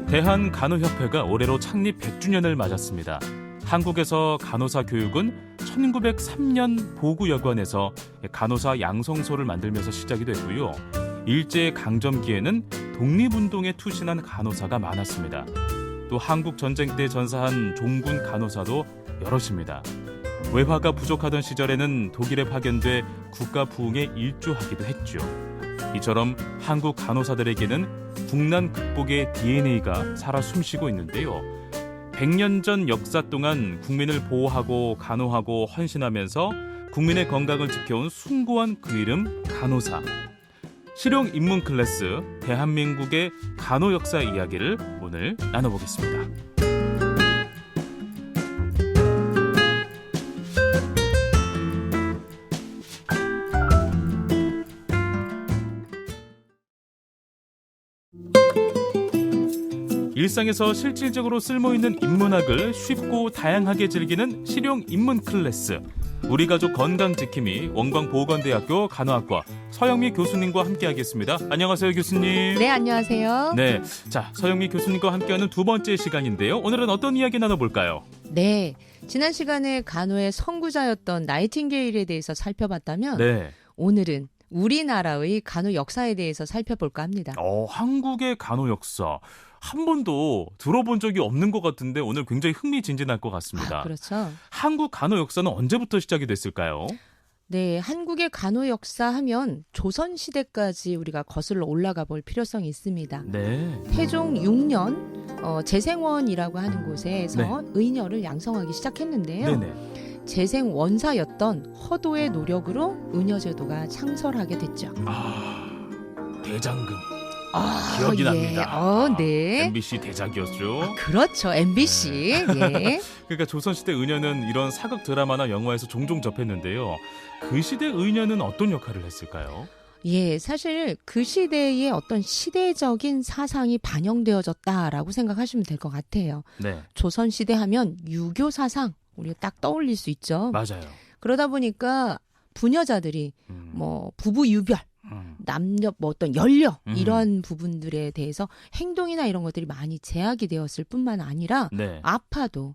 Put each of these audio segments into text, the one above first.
대한간호협회가 올해로 창립 100주년을 맞았습니다. 한국에서 간호사 교육은 1903년 보구여관에서 간호사 양성소를 만들면서 시작이 됐고요. 일제강점기에는 독립운동에 투신한 간호사가 많았습니다. 또 한국 전쟁 때 전사한 종군 간호사도 여럿입니다. 외화가 부족하던 시절에는 독일에 파견돼 국가 부흥에 일조하기도 했죠. 이처럼 한국 간호사들에게는 국난 극복의 DNA가 살아 숨쉬고 있는데요. 100년 전 역사 동안 국민을 보호하고 간호하고 헌신하면서 국민의 건강을 지켜온 숭고한 그 이름 간호사. 실용 입문 클래스 대한민국의 간호 역사 이야기를 오늘 나눠보겠습니다. 일상에서 실질적으로 쓸모있는 인문학을 쉽고 다양하게 즐기는 실용 입문 클래스. 우리 가족 건강 지킴이 원광보건대학교 간호학과 서영미 교수님과 함께하겠습니다. 안녕하세요, 교수님. 네, 안녕하세요. 네, 자 서영미 교수님과 함께하는 두 번째 시간인데요. 오늘은 어떤 이야기 나눠볼까요? 네, 지난 시간에 간호의 선구자였던 나이팅게일에 대해서 살펴봤다면 네. 오늘은 우리나라의 간호 역사에 대해서 살펴볼까 합니다. 한국의 간호 역사. 한 번도 들어본 적이 없는 것 같은데 오늘 굉장히 흥미진진할 것 같습니다. 그렇죠. 한국 간호 역사는 언제부터 시작이 됐을까요? 네, 한국의 간호 역사 하면 조선시대까지 우리가 거슬러 올라가 볼 필요성이 있습니다. 네. 태종 6년 재생원이라고 하는 곳에서 의녀를 양성하기 시작했는데요. 네네. 재생 원사였던 허도의 노력으로 의녀제도가 창설하게 됐죠. 대장금. 기억이 납니다. 네. MBC 대작이었죠. 그렇죠. MBC. 예. 그러니까 조선시대 의녀는 이런 사극 드라마나 영화에서 종종 접했는데요. 그 시대 의녀는 어떤 역할을 했을까요? 예, 사실 그 시대의 어떤 시대적인 사상이 반영되어졌다라고 생각하시면 될 것 같아요. 네. 조선시대 하면 유교 사상, 우리가 딱 떠올릴 수 있죠. 맞아요. 그러다 보니까 부녀자들이 뭐 부부 유별, 남녀 뭐 어떤 연령 이런 부분들에 대해서 행동이나 이런 것들이 많이 제약이 되었을 뿐만 아니라 아파도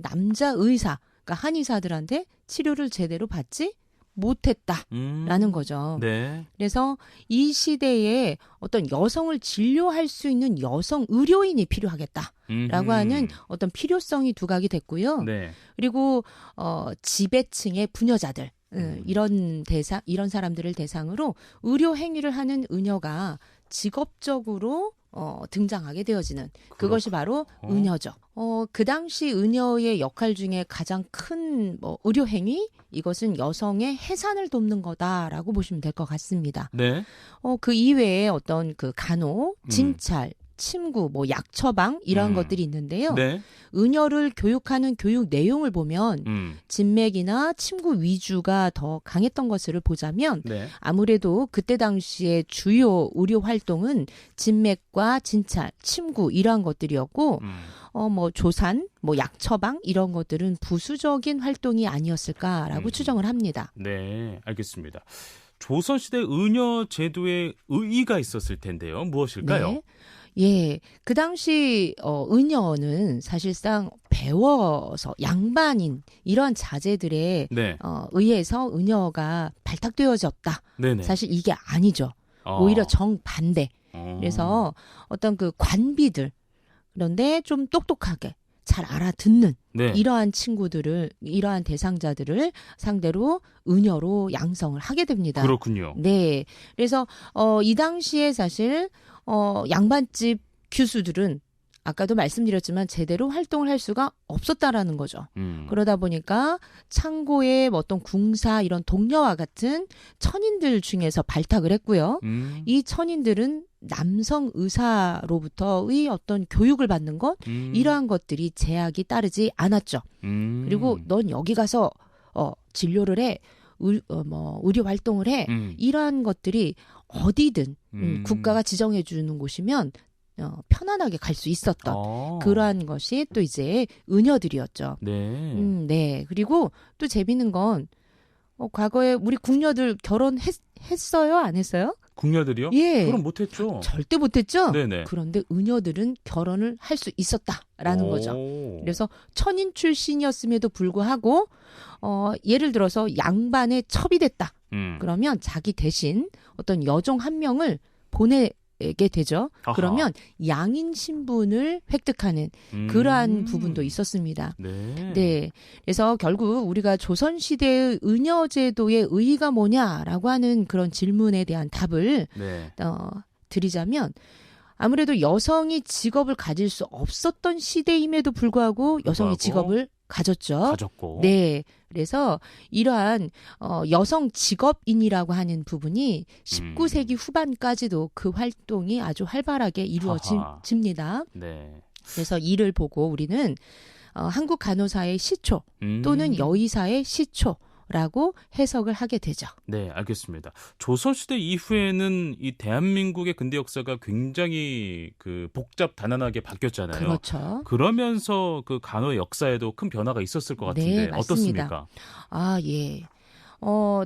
남자 의사, 그러니까 한의사들한테 치료를 제대로 받지 못했다라는 거죠. 네. 그래서 이 시대에 어떤 여성을 진료할 수 있는 여성 의료인이 필요하겠다라고 하는 어떤 필요성이 두각이 됐고요. 네. 그리고 지배층의 부녀자들 이런 사람들을 대상으로 의료 행위를 하는 의녀가 직업적으로 등장하게 되어지는 그것이 바로 의녀죠. 그 당시 의녀의 역할 중에 가장 큰 의료 행위 이것은 여성의 해산을 돕는 거다라고 보시면 될 것 같습니다. 네. 그 이외에 어떤 그 간호, 진찰, 침구, 약 처방 이런 것들이 있는데요. 네. 의녀를 교육하는 교육 내용을 보면 진맥이나 침구 위주가 더 강했던 것을 보자면 아무래도 그때 당시에 주요 의료 활동은 진맥과 진찰, 침구 이러한 것들이었고 조산, 약 처방 이런 것들은 부수적인 활동이 아니었을까라고 추정을 합니다. 네, 알겠습니다. 조선시대 의녀 제도에 의의가 있었을 텐데요. 무엇일까요? 네. 예, 그 당시 의녀는 사실상 배워서 양반인 이런 자제들에 의해서 의녀가 발탁되어졌다. 네네. 사실 이게 아니죠. 오히려 정반대. 그래서 어떤 그 관비들 그런데 좀 똑똑하게 잘 알아듣는 이러한 친구들을 이러한 대상자들을 상대로 의녀로 양성을 하게 됩니다. 그렇군요. 네, 그래서 이 당시에 사실 양반집 교수들은 아까도 말씀드렸지만 제대로 활동을 할 수가 없었다라는 거죠. 그러다 보니까 창고의 어떤 궁사 이런 동녀와 같은 천인들 중에서 발탁을 했고요. 이 천인들은 남성 의사로부터의 어떤 교육을 받는 것 이러한 것들이 제약이 따르지 않았죠. 그리고 넌 여기 가서 진료를 해. 의료 활동을 해. 이러한 것들이 어디든 국가가 지정해 주는 곳이면 편안하게 갈 수 있었던 그러한 것이 또 이제 의녀들이었죠. 네. 네. 그리고 또 재밌는 건 과거에 우리 궁녀들 결혼했어요? 안 했어요? 궁녀들이요? 예. 결혼 못했죠. 절대 못했죠? 네네. 그런데 은여들은 결혼을 할 수 있었다라는 거죠. 그래서 천인 출신이었음에도 불구하고 예를 들어서 양반의 첩이 됐다. 그러면 자기 대신 어떤 여종 한 명을 보내게 되죠. 아하. 그러면 양인 신분을 획득하는 그러한 부분도 있었습니다. 네. 네. 그래서 결국 우리가 조선시대의 은여제도의 의의가 뭐냐라고 하는 그런 질문에 대한 답을 네. 드리자면 아무래도 여성이 직업을 가질 수 없었던 시대임에도 불구하고 여성이 직업을 가졌고. 네. 그래서 이러한 여성 직업인이라고 하는 부분이 19세기 후반까지도 그 활동이 아주 활발하게 이루어집니다. 네. 그래서 이를 보고 우리는 한국 간호사의 시초 또는 여의사의 시초라고 해석을 하게 되죠. 네, 알겠습니다. 조선시대 이후에는 이 대한민국의 근대 역사가 굉장히 복잡 다난하게 바뀌었잖아요. 그렇죠. 그러면서 그 간호의 역사에도 큰 변화가 있었을 것 같은데 네, 맞습니다. 어떻습니까? 아, 예.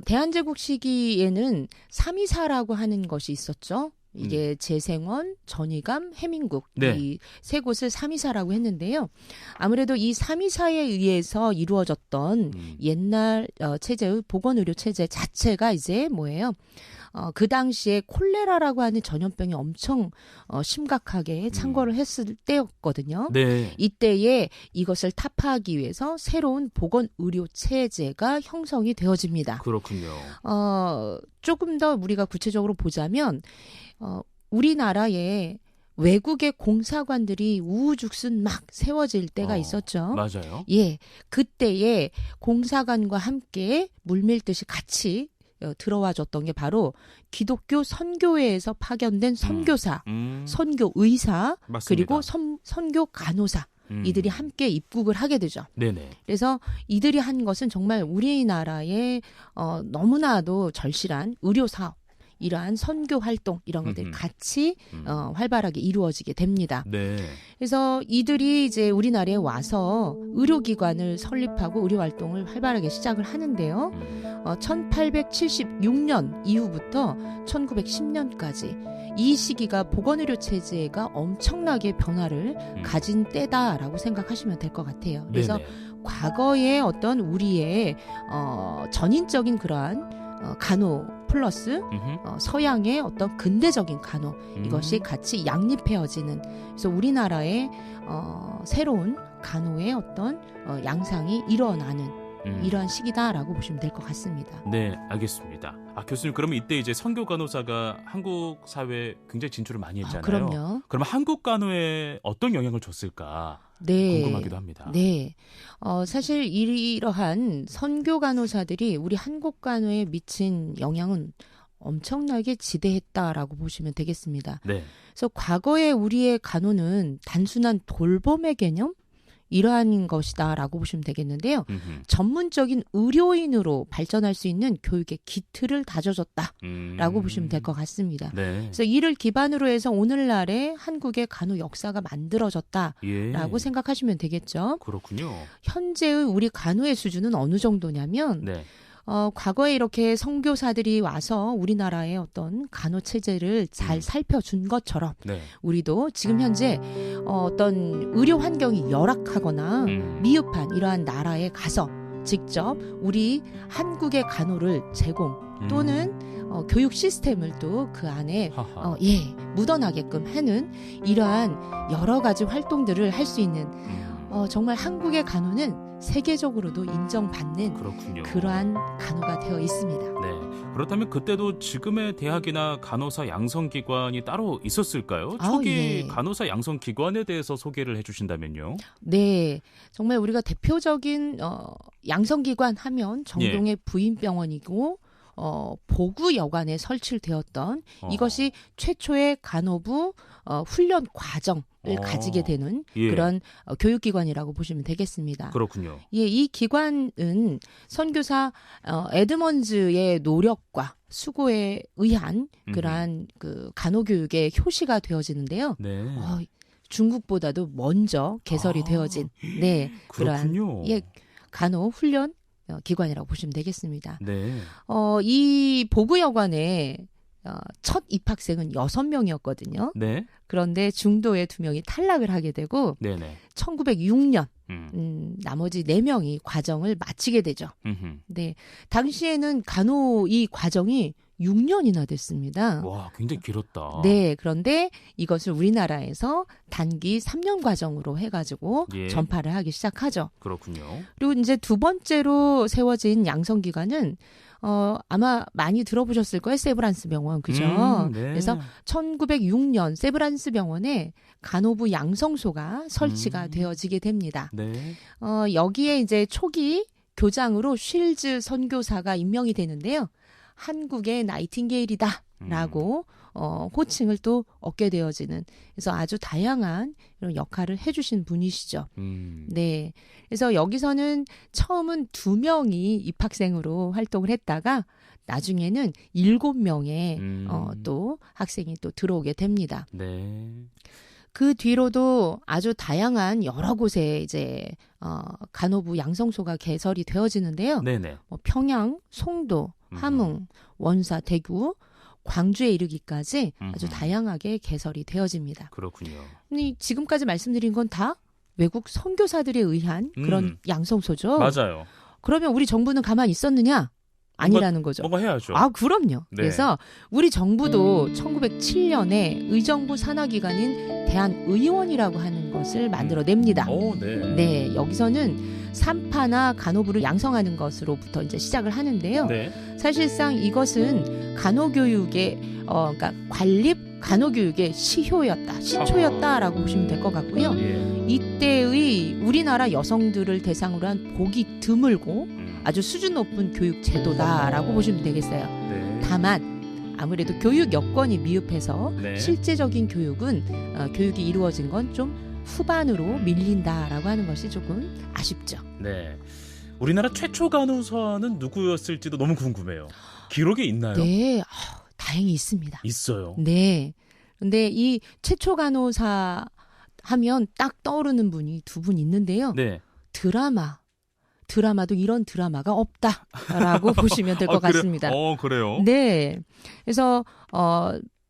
대한제국 시기에는 삼이사라고 하는 것이 있었죠. 이게 재생원, 전의감, 해민국 네. 이 세 곳을 삼이사라고 했는데요. 아무래도 이 삼이사에 의해서 이루어졌던 옛날 체제의 보건의료 체제 자체가 이제 뭐예요? 그 당시에 콜레라라고 하는 전염병이 엄청 심각하게 창궐을 했을 때였거든요. 네. 이때에 이것을 타파하기 위해서 새로운 보건의료 체제가 형성이 되어집니다. 그렇군요. 조금 더 우리가 구체적으로 보자면 우리나라에 외국의 공사관들이 우후죽순 막 세워질 때가 있었죠. 맞아요. 예, 그때에 공사관과 함께 물밀듯이 같이 들어와줬던 게 바로 기독교 선교회에서 파견된 선교사, 선교의사, 맞습니다. 그리고 선교 간호사 이들이 함께 입국을 하게 되죠. 네네. 그래서 이들이 한 것은 정말 우리나라의 너무나도 절실한 의료 사업, 이러한 선교 활동 이런 것들이 같이 활발하게 이루어지게 됩니다. 네. 그래서 이들이 이제 우리나라에 와서 의료기관을 설립하고 의료 활동을 활발하게 시작을 하는데요. 1876년 이후부터 1910년까지 이 시기가 보건의료 체제가 엄청나게 변화를 가진 때다라고 생각하시면 될 것 같아요. 그래서 네네. 과거의 어떤 우리의 전인적인 그러한 간호 플러스 서양의 어떤 근대적인 간호 이것이 같이 양립해어지는 그래서 우리나라의 새로운 간호의 어떤 양상이 일어나는 이러한 시기다라고 보시면 될 것 같습니다. 네, 알겠습니다. 교수님 그러면 이때 이제 선교 간호사가 한국 사회에 굉장히 진출을 많이 했잖아요. 그럼요. 그러면 한국 간호에 어떤 영향을 줬을까? 네. 궁금하기도 합니다. 네. 사실 이러한 선교 간호사들이 우리 한국 간호에 미친 영향은 엄청나게 지대했다라고 보시면 되겠습니다. 네. 그래서 과거에 우리의 간호는 단순한 돌봄의 개념? 이러한 것이다라고 보시면 되겠는데요. 전문적인 의료인으로 발전할 수 있는 교육의 기틀을 다져줬다라고 보시면 될 것 같습니다. 네. 그래서 이를 기반으로 해서 오늘날의 한국의 간호 역사가 만들어졌다라고 예. 생각하시면 되겠죠. 그렇군요. 현재의 우리 간호의 수준은 어느 정도냐면 네. 과거에 이렇게 선교사들이 와서 우리나라의 어떤 간호 체제를 잘 살펴준 것처럼 네. 우리도 지금 현재 어떤 의료 환경이 열악하거나 미흡한 이러한 나라에 가서 직접 우리 한국의 간호를 제공 또는 교육 시스템을 또 그 안에 묻어나게끔 하는 이러한 여러 가지 활동들을 할 수 있는 정말 한국의 간호는 세계적으로도 인정받는 그렇군요. 그러한 간호가 되어 있습니다. 네. 그렇다면 그때도 지금의 대학이나 간호사 양성기관이 따로 있었을까요? 초기 예. 간호사 양성기관에 대해서 소개를 해주신다면요. 네. 정말 우리가 대표적인 양성기관 하면 정동의 부인병원이고 보구여관에 설치되었던 이것이 최초의 간호부 훈련 과정을 가지게 되는 그런 교육기관이라고 보시면 되겠습니다. 그렇군요. 예, 이 기관은 선교사 에드먼즈의 노력과 수고에 의한 그러한 그 간호교육의 효시가 되어지는데요. 네. 중국보다도 먼저 개설이 되어진 그러한 그렇군요. 간호 훈련 기관이라고 보시면 되겠습니다. 네. 이 보구여관의 첫 입학생은 6명이었거든요. 네. 그런데 중도에 2명이 탈락을 하게 되고 네네. 1906년 나머지 4명이 과정을 마치게 되죠. 네, 당시에는 간호 이 과정이 6년이나 됐습니다. 와, 굉장히 길었다. 네, 그런데 이것을 우리나라에서 단기 3년 과정으로 해가지고 예. 전파를 하기 시작하죠. 그렇군요. 그리고 이제 두 번째로 세워진 양성기관은 아마 많이 들어보셨을 거예요. 세브란스 병원, 그죠? 네. 그래서 1906년 세브란스 병원에 간호부 양성소가 설치가 되어지게 됩니다. 네. 여기에 이제 초기 교장으로 쉴즈 선교사가 임명이 되는데요. 한국의 나이팅게일이다라고 호칭을 또 얻게 되어지는, 그래서 아주 다양한 이런 역할을 해주신 분이시죠. 네, 그래서 여기서는 처음은 2명이 입학생으로 활동을 했다가 나중에는 7명의 또 학생이 또 들어오게 됩니다. 네. 그 뒤로도 아주 다양한 여러 곳에 이제 간호부 양성소가 개설이 되어지는데요. 네네. 평양, 송도, 함흥, 원사, 대구, 광주에 이르기까지 아주 다양하게 개설이 되어집니다. 그렇군요. 근데 지금까지 말씀드린 건 다 외국 선교사들에 의한 그런 양성소죠. 맞아요. 그러면 우리 정부는 가만히 있었느냐? 아니라는 거죠. 뭔가 해야죠. 아, 그럼요. 네. 그래서 우리 정부도 1907년에 의정부 산하기관인 대한의원이라고 하는 것을 만들어냅니다. 네. 네, 여기서는 산파나 간호부를 양성하는 것으로부터 이제 시작을 하는데요. 네. 사실상 이것은 간호교육의 그러니까 관립 간호교육의 시초였다라고 보시면 될 것 같고요. 예. 이때의 우리나라 여성들을 대상으로 한 보기 드물고 아주 수준 높은 교육 제도다라고 보시면 되겠어요. 네. 다만 아무래도 교육 여건이 미흡해서 네. 실제적인 교육은 교육이 이루어진 건 좀 후반으로 밀린다라고 하는 것이 조금 아쉽죠. 네. 우리나라 최초 간호사는 누구였을지도 너무 궁금해요. 기록에 있나요? 네, 다행히 있습니다. 있어요. 네. 근데 이 최초 간호사 하면 딱 떠오르는 분이 2분 있는데요. 네. 드라마도 이런 드라마가 없다라고 보시면 될 것 같습니다. 그래요? 네. 그래서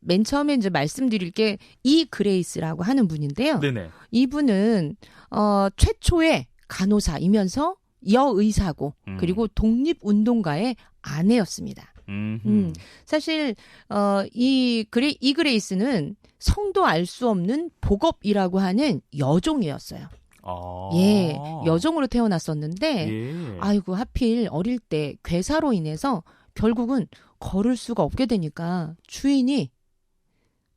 맨 처음에 이제 말씀드릴 게 이 그레이스라고 하는 분인데요. 네네. 이분은 최초의 간호사이면서 여의사고 그리고 독립운동가의 아내였습니다. 사실 이 그레이스는 성도 알 수 없는 복업이라고 하는 여종이었어요. 예, 여종으로 태어났었는데 예. 아이고 하필 어릴 때 괴사로 인해서 결국은 걸을 수가 없게 되니까 주인이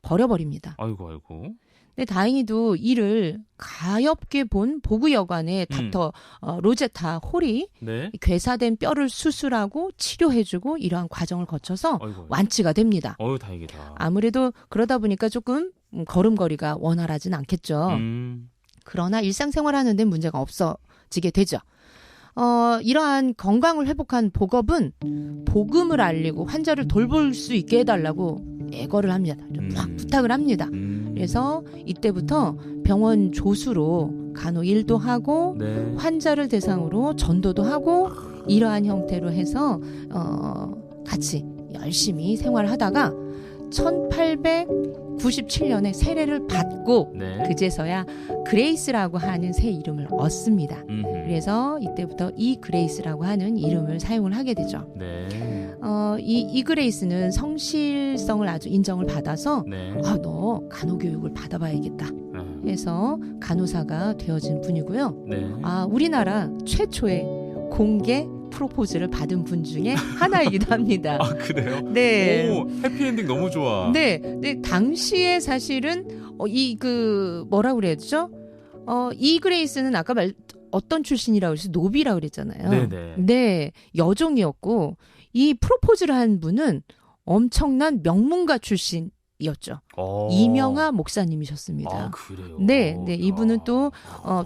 버려버립니다. 아이고. 근데 다행히도 이를 가엾게 본 보구여관의 닥터 로제타 홀이 네. 괴사된 뼈를 수술하고 치료해주고 이러한 과정을 거쳐서 아이고. 완치가 됩니다. 다행이다. 아무래도 그러다 보니까 조금 걸음걸이가 원활하진 않겠죠. 그러나 일상생활하는 데 문제가 없어지게 되죠. 이러한 건강을 회복한 복업은 복음을 알리고 환자를 돌볼 수 있게 해달라고 애걸을 합니다. 막 부탁을 합니다. 그래서 이때부터 병원 조수로 간호 일도 하고 네. 환자를 대상으로 전도도 하고 이러한 형태로 해서 같이 열심히 생활하다가 1897년에 세례를 받고 네. 그제서야 그레이스라고 하는 새 이름을 얻습니다. 그래서 이때부터 이 그레이스라고 하는 이름을 사용을 하게 되죠. 네. 이 그레이스는 성실성을 아주 인정을 받아서 네. 너 간호교육을 받아봐야겠다 해서 간호사가 되어진 분이고요. 네. 우리나라 최초의 공개 프로포즈를 받은 분 중에 하나이기도 합니다. 그래요? 네. 오, 해피엔딩 너무 좋아. 네. 근데 당시에 사실은 뭐라고 그래야 되죠? 이 그레이스는 아까 어떤 출신이라고 그랬어요? 노비라고 그랬잖아요. 네네. 네. 여종이었고 이 프로포즈를 한 분은 엄청난 명문가 출신이었죠. 이명하 목사님이셨습니다. 그래요? 네. 이분은 또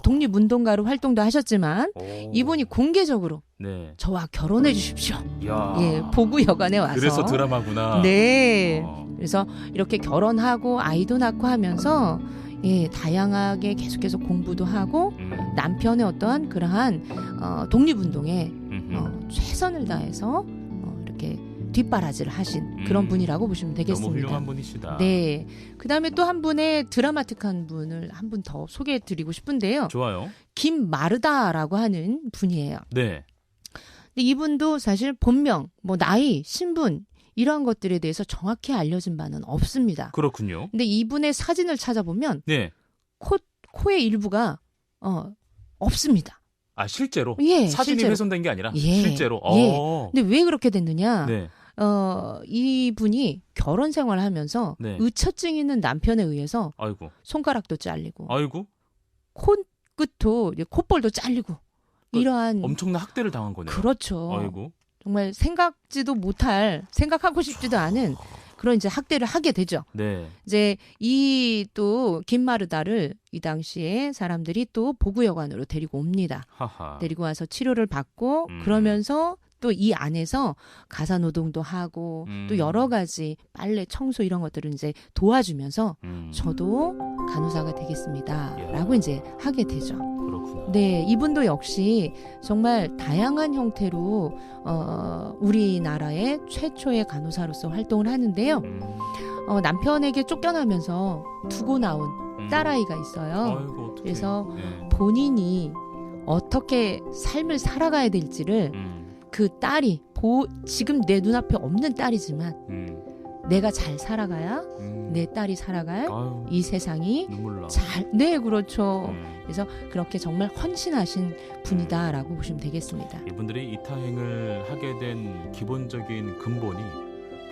독립운동가로 활동도 하셨지만 이분이 공개적으로 네. 저와 결혼해 주십시오. 야. 예, 보구여관에 와서. 그래서 드라마구나. 네. 그래서 이렇게 결혼하고 아이도 낳고 하면서 다양하게 계속해서 공부도 하고 남편의 어떠한 그러한 독립운동에 최선을 다해서 이렇게 뒷바라지를 하신 그런 분이라고 보시면 되겠습니다. 너무 훌륭한 분이시다. 네. 그다음에 또 한 분의 드라마틱한 분을 한 분 더 소개해드리고 싶은데요. 좋아요. 김마르다라고 하는 분이에요. 네. 근데 이분도 사실 본명, 뭐 나이, 신분 이러한 것들에 대해서 정확히 알려진 바는 없습니다. 그렇군요. 근데 이분의 사진을 찾아보면 네. 코의 일부가 없습니다. 아, 실제로? 예, 사진이 실제로. 훼손된 게 아니라 예, 실제로. 예. 근데 왜 그렇게 됐느냐? 네. 이분이 결혼 생활을 하면서 네. 의처증 있는 남편에 의해서 아이고. 손가락도 잘리고 아이고. 콧끝도 콧볼도 잘리고 이러한 엄청난 학대를 당한 거네요. 그렇죠. 아이고. 정말 생각하고 싶지도 않은 그런 이제 학대를 하게 되죠. 네. 이제 이 또 김마르다를 이 당시에 사람들이 또 보구여관으로 데리고 옵니다. 하하. 데리고 와서 치료를 받고 그러면서 또 이 안에서 가사 노동도 하고 또 여러 가지 빨래, 청소 이런 것들을 이제 도와주면서 저도 간호사가 되겠습니다라고 이제 하게 되죠. 그렇구나. 네, 이분도 역시 정말 다양한 형태로 우리나라의 최초의 간호사로서 활동을 하는데요. 남편에게 쫓겨나면서 두고 나온 딸아이가 있어요. 아이고, 어떡해. 그래서 네. 본인이 어떻게 삶을 살아가야 될지를 그 딸이 지금 내 눈앞에 없는 딸이지만 내가 잘 살아가야 내 딸이 살아갈 아유, 이 세상이 눈물 나. 네, 그렇죠. 그래서 그렇게 정말 헌신하신 분이다라고 보시면 되겠습니다. 이분들이 이타행을 하게 된 기본적인 근본이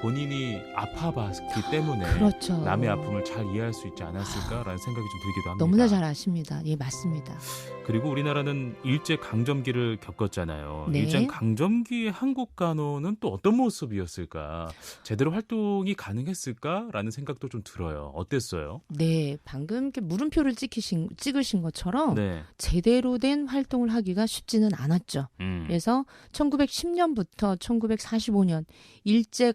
본인이 아파봤기 때문에 그렇죠. 남의 아픔을 잘 이해할 수 있지 않았을까라는 생각이 좀 들기도 합니다. 너무나 잘 아십니다. 예, 맞습니다. 그리고 우리나라는 일제 강점기를 겪었잖아요. 네. 일제 강점기의 한국 간호는 또 어떤 모습이었을까? 제대로 활동이 가능했을까라는 생각도 좀 들어요. 어땠어요? 네, 방금 이렇게 물음표를 찍으신 것처럼 네. 제대로 된 활동을 하기가 쉽지는 않았죠. 그래서 1910년부터 1945년 일제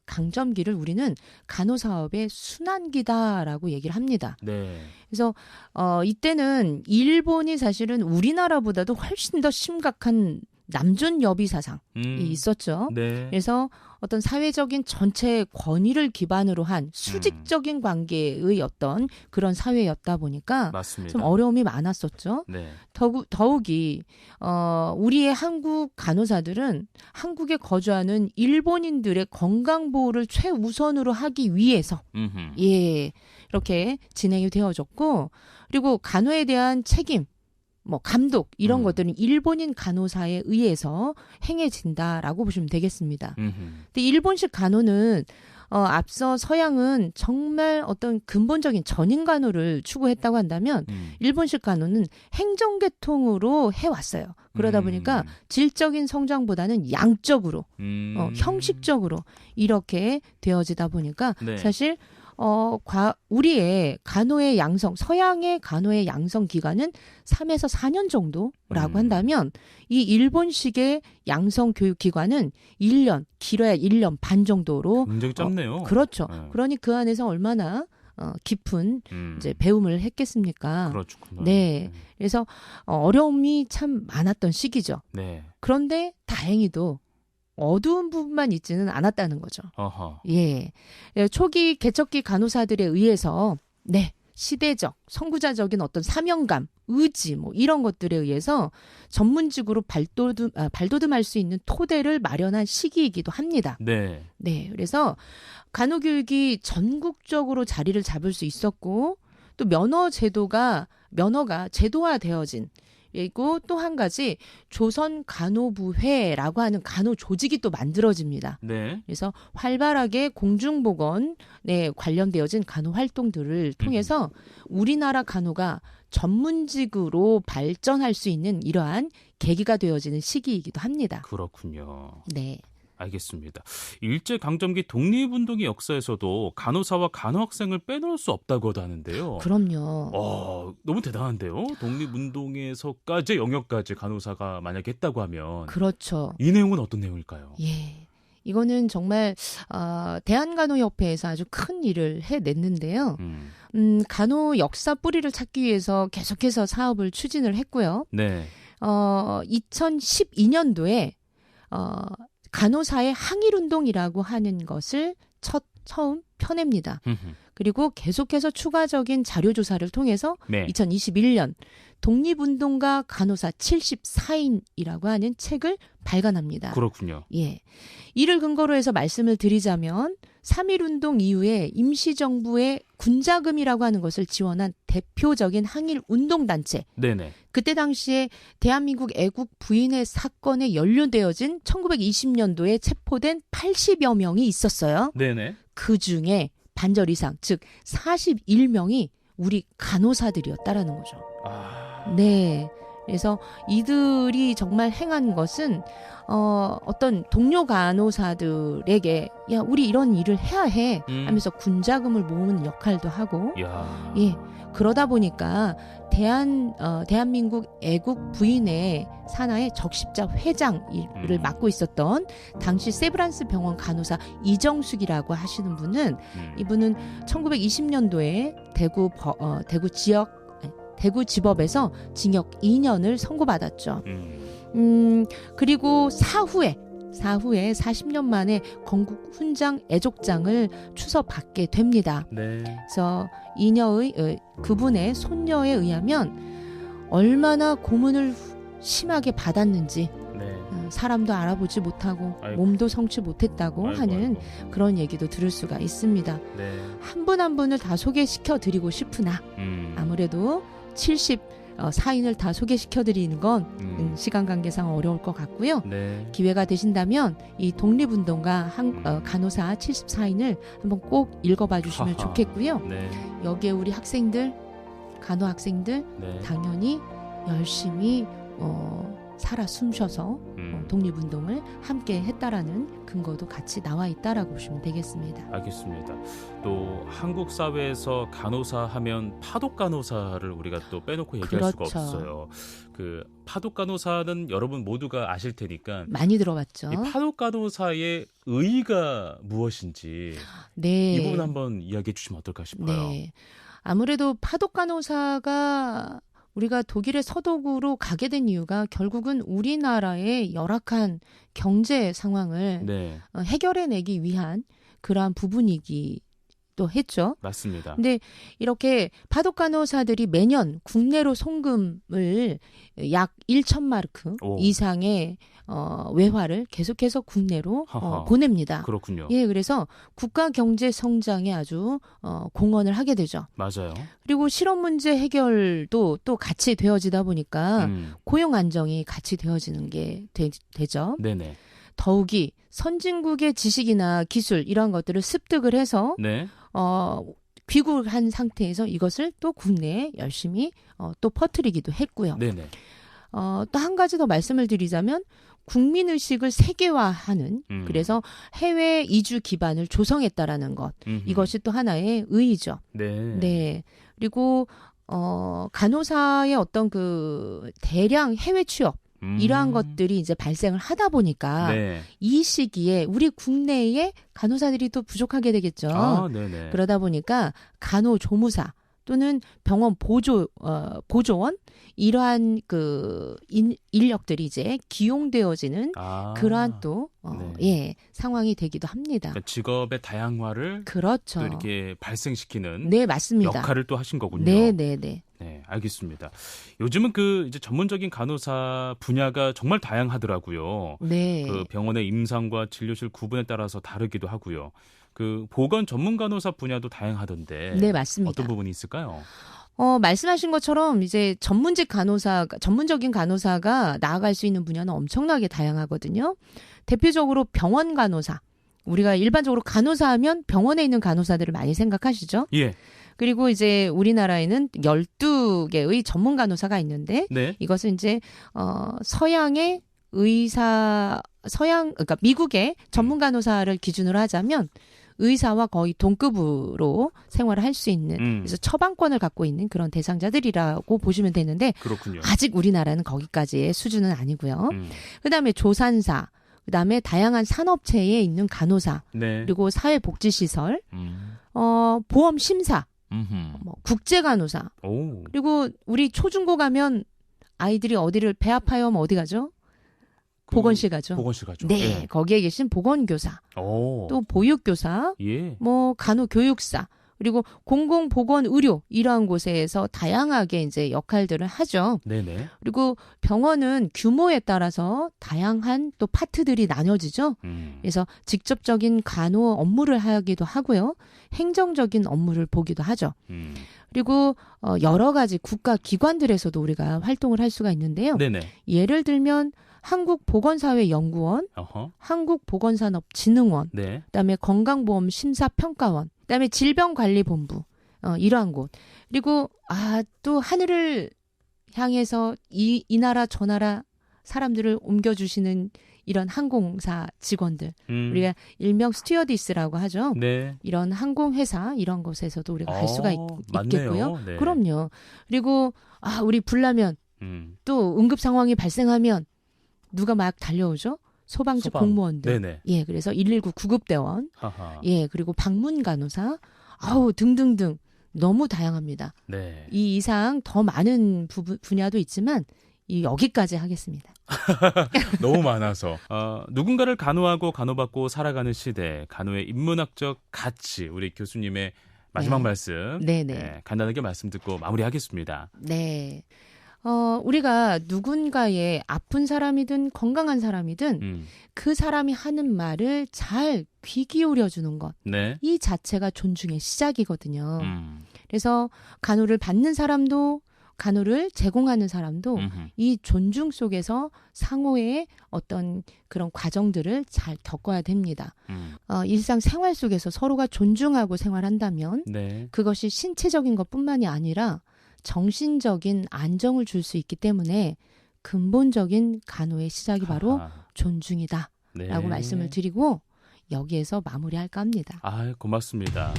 강점기를 우리는 간호사업의 순환기다라고 얘기를 합니다. 네. 그래서 이때는 일본이 사실은 우리나라보다도 훨씬 더 심각한 남존 여비 사상이 있었죠. 네. 그래서 어떤 사회적인 전체 권위를 기반으로 한 수직적인 관계의 어떤 그런 사회였다 보니까 맞습니다. 좀 어려움이 많았었죠. 네. 더욱이 우리의 한국 간호사들은 한국에 거주하는 일본인들의 건강 보호를 최우선으로 하기 위해서 예, 이렇게 진행이 되어졌고, 그리고 간호에 대한 책임, 뭐 감독 이런 것들은 일본인 간호사에 의해서 행해진다라고 보시면 되겠습니다. 근데 일본식 간호는 앞서 서양은 정말 어떤 근본적인 전인 간호를 추구했다고 한다면 일본식 간호는 행정계통으로 해왔어요. 그러다 보니까 질적인 성장보다는 양적으로 형식적으로 이렇게 되어지다 보니까 네. 사실 우리의 간호의 양성, 서양의 간호의 양성 기간은 3에서 4년 정도라고 한다면 이 일본식의 양성 교육 기관은 1년, 길어야 1년 반 정도로 굉장히 짧네요. 그렇죠. 네. 그러니 그 안에서 얼마나 깊은 이제 배움을 했겠습니까? 그렇구나. 네. 그래서 어려움이 참 많았던 시기죠. 네. 그런데 다행히도 어두운 부분만 있지는 않았다는 거죠. 어허. 예. 초기 개척기 간호사들에 의해서 시대적, 선구자적인 어떤 사명감, 의지 뭐 이런 것들에 의해서 전문직으로 발돋움할 수 있는 토대를 마련한 시기이기도 합니다. 네. 네. 그래서 간호교육이 전국적으로 자리를 잡을 수 있었고, 또 면허가 제도화되어진, 그리고 또 한 가지 조선 간호부회라고 하는 간호 조직이 또 만들어집니다. 네. 그래서 활발하게 공중보건에 관련되어진 간호 활동들을 통해서 우리나라 간호가 전문직으로 발전할 수 있는 이러한 계기가 되어지는 시기이기도 합니다. 그렇군요. 네. 알겠습니다. 일제 강점기 독립운동의 역사에서도 간호사와 간호학생을 빼놓을 수 없다고도 하는데요. 그럼요. 너무 대단한데요. 독립운동에서까지 영역까지 간호사가 만약에 했다고 하면 그렇죠. 이 내용은 어떤 내용일까요? 예. 이거는 정말 대한간호협회에서 아주 큰 일을 해냈는데요. 간호 역사 뿌리를 찾기 위해서 계속해서 사업을 추진을 했고요. 네. 2012년도에 간호사의 항일운동이라고 하는 것을 처음 펴냅니다. 그리고 계속해서 추가적인 자료조사를 통해서 네. 2021년 독립운동가 간호사 74인이라고 하는 책을 발간합니다. 그렇군요. 예. 이를 근거로 해서 말씀을 드리자면 3.1운동 이후에 임시정부의 군자금이라고 하는 것을 지원한 대표적인 항일운동단체. 네네. 그때 당시에 대한민국 애국 부인의 사건에 연루되어진 1920년도에 체포된 80여 명이 있었어요. 네네. 그중에 반절 이상, 즉 41명이 우리 간호사들이었다라는 거죠. 네. 그래서 이들이 정말 행한 것은 어떤 동료 간호사들에게 야 우리 이런 일을 해야 해 하면서 군자금을 모으는 역할도 하고 야. 예 그러다 보니까 대한민국 애국 부인의 산하의 적십자 회장을 맡고 있었던 당시 세브란스 병원 간호사 이정숙이라고 하시는 분은 이분은 1920년도에 대구 지법에서 징역 2년을 선고받았죠. 그리고 사후에 40년 만에 건국 훈장 애족장을 추서받게 됩니다. 네. 그래서 그분의 손녀에 의하면 얼마나 고문을 심하게 받았는지 네. 사람도 알아보지 못하고 아이고. 몸도 성취 못했다고 하는 그런 얘기도 들을 수가 있습니다. 네. 한 분 한 분을 다 소개시켜 드리고 싶으나 아무래도 74인을 다 소개시켜 드리는 건 시간 관계상 어려울 것 같고요. 네. 기회가 되신다면 이 독립운동가 간호사 74인을 한번 꼭 읽어봐 주시면 하하. 좋겠고요. 네. 여기에 우리 학생들, 간호 학생들 네. 당연히 열심히 살아 숨쉬어서 독립운동을 함께 했다라는 근거도 같이 나와 있다라고 보시면 되겠습니다. 알겠습니다. 또 한국 사회에서 간호사 하면 파독 간호사를 우리가 또 빼놓고 얘기할 그렇죠. 수가 없어요. 그 파독 간호사는 여러분 모두가 아실 테니까 많이 들어봤죠. 이 파독 간호사의 의의가 무엇인지 네. 이 부분 한번 이야기해 주시면 어떨까 싶어요. 네. 아무래도 파독 간호사가 우리가 독일의 서독으로 가게 된 이유가 결국은 우리나라의 열악한 경제 상황을 네, 해결해내기 위한 그러한 부분이기도 했죠. 맞습니다. 근데 이렇게 파독 간호사들이 매년 국내로 송금을 약 1,000마르크 오. 이상의 외화를 계속해서 국내로 하하. 보냅니다. 그렇군요. 예, 그래서 국가 경제 성장에 아주 공헌을 하게 되죠. 맞아요. 그리고 실업 문제 해결도 또 같이 되어지다 보니까 고용 안정이 같이 되어지는 게 되죠. 네네. 더욱이 선진국의 지식이나 기술 이런 것들을 습득을 해서 네. 귀국한 상태에서 이것을 또 국내에 열심히 또 퍼뜨리기도 했고요. 네네. 또 한 가지 더 말씀을 드리자면 국민의식을 세계화하는 그래서 해외 이주 기반을 조성했다라는 것. 이것이 또 하나의 의의죠. 네. 네. 그리고 간호사의 어떤 그 대량 해외 취업 이러한 것들이 이제 발생을 하다 보니까 네. 이 시기에 우리 국내에 간호사들이 또 부족하게 되겠죠. 아, 네네. 그러다 보니까 간호조무사 또는 병원 보조원 이러한 그 인력들이 이제 기용되어지는 그러한 또 네. 예, 상황이 되기도 합니다. 그러니까 직업의 다양화를 그렇죠. 또 이렇게 발생시키는 네, 맞습니다. 역할을 또 하신 거군요. 네, 네, 네. 네, 알겠습니다. 요즘은 그 이제 전문적인 간호사 분야가 정말 다양하더라고요. 네. 그 병원의 임상과 진료실 구분에 따라서 다르기도 하고요. 그 보건 전문 간호사 분야도 다양하던데. 네, 맞습니다. 어떤 부분이 있을까요? 말씀하신 것처럼 이제 전문적인 간호사가 나아갈 수 있는 분야는 엄청나게 다양하거든요. 대표적으로 병원 간호사. 우리가 일반적으로 간호사 하면 병원에 있는 간호사들을 많이 생각하시죠? 예. 그리고 이제 우리나라에는 12개의 전문 간호사가 있는데 네. 이것은 이제 서양의 그러니까 미국의 전문 간호사를 기준으로 하자면 의사와 거의 동급으로 생활을 할 수 있는 그래서 처방권을 갖고 있는 그런 대상자들이라고 보시면 되는데 그렇군요. 아직 우리나라는 거기까지의 수준은 아니고요. 그다음에 조산사, 그다음에 다양한 산업체에 있는 간호사, 네. 그리고 사회복지시설, 보험심사, 뭐 국제간호사, 오. 그리고 우리 초중고 가면 아이들이 어디를 배 아파요 하면 어디 가죠? 보건실 가죠. 보건실 가죠. 네, 예. 거기에 계신 보건교사, 오. 또 보육교사, 예. 뭐 간호교육사, 그리고 공공보건의료 이러한 곳에서 다양하게 이제 역할들을 하죠. 네네. 그리고 병원은 규모에 따라서 다양한 또 파트들이 나눠지죠. 그래서 직접적인 간호 업무를 하기도 하고요. 행정적인 업무를 보기도 하죠. 그리고 여러 가지 국가 기관들에서도 우리가 활동을 할 수가 있는데요. 네네. 예를 들면 한국보건사회연구원, 어허. 한국보건산업진흥원, 네. 그다음에 건강보험심사평가원, 그다음에 질병관리본부 이러한 곳. 그리고 또 하늘을 향해서 이 나라 저 나라 사람들을 옮겨주시는 이런 항공사 직원들. 우리가 일명 스튜어디스라고 하죠. 네. 이런 항공회사 이런 곳에서도 우리가 갈 수가 있겠고요. 맞네요. 네. 그럼요. 그리고 우리 불나면 또 응급 상황이 발생하면 누가 막 달려오죠? 소방차 공무원들. 네네. 예, 그래서 119 구급대원. 하하. 예, 그리고 방문간호사. 등등등. 너무 다양합니다. 네. 이 이상 더 많은 분야도 있지만 여기까지 하겠습니다. 너무 많아서 누군가를 간호하고 간호받고 살아가는 시대, 간호의 인문학적 가치, 우리 교수님의 마지막 말씀 네네. 간단하게 말씀 듣고 마무리하겠습니다. 네. 우리가 누군가의 아픈 사람이든 건강한 사람이든 그 사람이 하는 말을 잘 귀 기울여 주는 것. 네. 이 자체가 존중의 시작이거든요. 그래서 간호를 받는 사람도 간호를 제공하는 사람도 이 존중 속에서 상호의 어떤 그런 과정들을 잘 겪어야 됩니다. 일상생활 속에서 서로가 존중하고 생활한다면 네. 그것이 신체적인 것뿐만이 아니라 정신적인 안정을 줄 수 있기 때문에 근본적인 간호의 시작이 바로 존중이다 라고 말씀을 드리고 여기에서 마무리할까 합니다. 고맙습니다.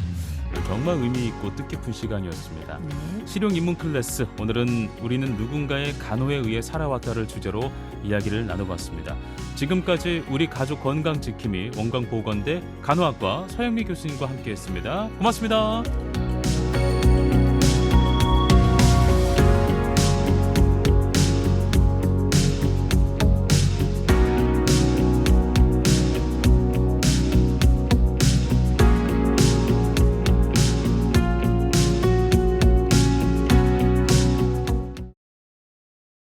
정말 의미 있고 뜻깊은 시간이었습니다. 네. 실용 인문 클래스, 오늘은 우리는 누군가의 간호에 의해 살아왔다를 주제로 이야기를 나눠봤습니다. 지금까지 우리 가족 건강 지킴이 원광보건대 간호학과 서영미 교수님과 함께했습니다. 고맙습니다.